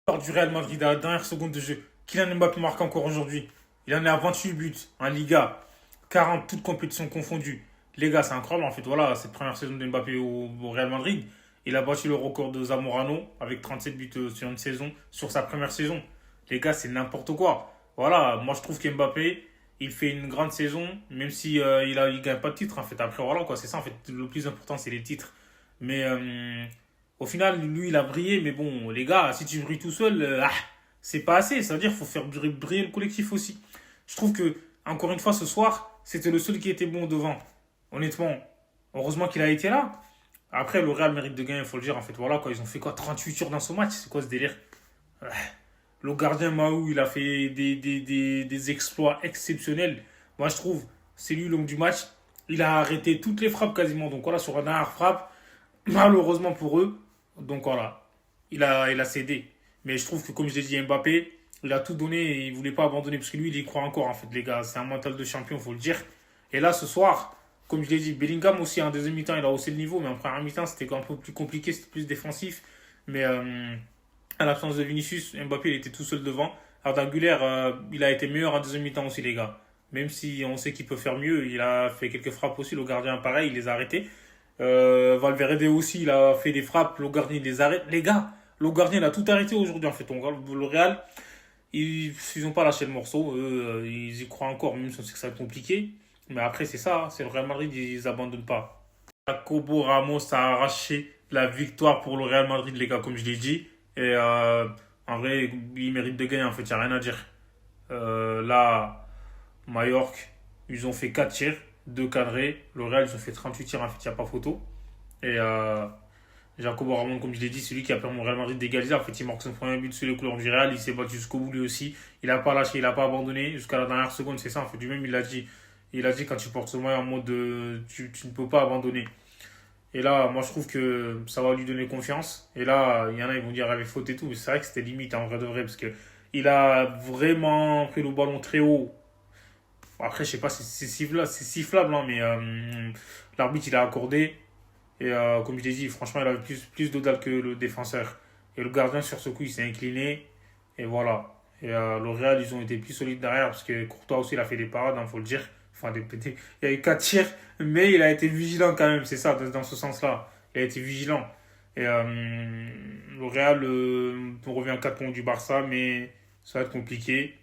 Du Real Madrid à la dernière seconde de jeu. Kylian Mbappé marque encore aujourd'hui. Il en est à 28 buts en Liga, 40 toutes compétitions confondues. Les gars, c'est incroyable en fait. Voilà, cette première saison de Mbappé au Real Madrid, il a battu le record de Zamorano avec 37 buts sur une saison, sur sa première saison. Les gars, c'est n'importe quoi. Voilà, moi je trouve qu'Mbappé, il fait une grande saison, même si il gagne pas de titre en fait. Après, voilà quoi, c'est ça en fait. Le plus important, c'est les titres. Mais au final, lui, il a brillé, mais bon, les gars, si tu brilles tout seul, c'est pas assez. Ça veut dire qu'il faut faire briller le collectif aussi. Je trouve que, encore une fois, ce soir, c'était le seul qui était bon devant. Honnêtement, heureusement qu'il a été là. Après, le Real mérite de gagner, il faut le dire. En fait, voilà, quoi, ils ont fait quoi, 38 tirs dans ce match? C'est quoi ce délire? Ouais. Le gardien Mahou, il a fait des exploits exceptionnels. Moi, je trouve, c'est lui l'homme du match. Il a arrêté toutes les frappes quasiment. Donc voilà, sur la dernière frappe, malheureusement pour eux, donc voilà, il a cédé. Mais je trouve que, comme je l'ai dit, Mbappé, il a tout donné et il voulait pas abandonner parce que lui, il y croit encore, en fait, les gars. C'est un mental de champion, faut le dire. Et là, ce soir, comme je l'ai dit, Bellingham aussi, en deuxième mi-temps, il a haussé le niveau, mais en première mi-temps, c'était un peu plus compliqué, c'était plus défensif. Mais à l'absence de Vinicius, Mbappé, il était tout seul devant. Arda Güler, il a été meilleur en deuxième mi-temps aussi, les gars. Même si on sait qu'il peut faire mieux, il a fait quelques frappes aussi, le gardien pareil, il les a arrêtés. Valverde aussi, il a fait des frappes, le gardien il les arrête. Les gars, le gardien il a tout arrêté aujourd'hui en fait. Le Real, ils ont pas lâché le morceau. Eux, ils y croient encore, même si on sait que ça va être compliqué. Mais après, c'est ça, hein, c'est le Real Madrid, ils abandonnent pas. Jacobo Ramos a arraché la victoire pour le Real Madrid, les gars, comme je l'ai dit. Et en vrai, il mérite de gagner, en fait, il n'y a rien à dire. Là, Mallorca, ils ont fait 4 tirs, 2 cadrés. Le Real, ils ont fait 38 tirs, en fait, il n'y a pas photo. Et Jacobo Ramon, comme je l'ai dit, c'est lui qui a permis au Real Madrid d'égaliser. En fait, il marque son premier but sous les couleurs du Real. Il s'est battu jusqu'au bout lui aussi. Il n'a pas lâché, il n'a pas abandonné jusqu'à la dernière seconde. C'est ça, en fait, lui-même, il l'a dit. Il a dit quand tu portes ce maillot en mode tu ne peux pas abandonner. Et là, moi, je trouve que ça va lui donner confiance. Et là, il y en a, ils vont dire avec faute et tout. Mais c'est vrai que c'était limite, hein, en vrai de vrai. Parce que il a vraiment pris le ballon très haut. Après, je sais pas si c'est sifflable, hein, mais l'arbitre, il a accordé. Et comme je l'ai dit, franchement, il avait plus d'audace que le défenseur. Et le gardien, sur ce coup, il s'est incliné. Et voilà. Et le Real, ils ont été plus solides derrière parce que Courtois aussi, il a fait des parades, il faut le dire. Enfin, il y a eu 4 tirs, mais il a été vigilant quand même, c'est ça, dans ce sens-là. Il a été vigilant. Et le Real, on revient à 4 points du Barça, mais ça va être compliqué.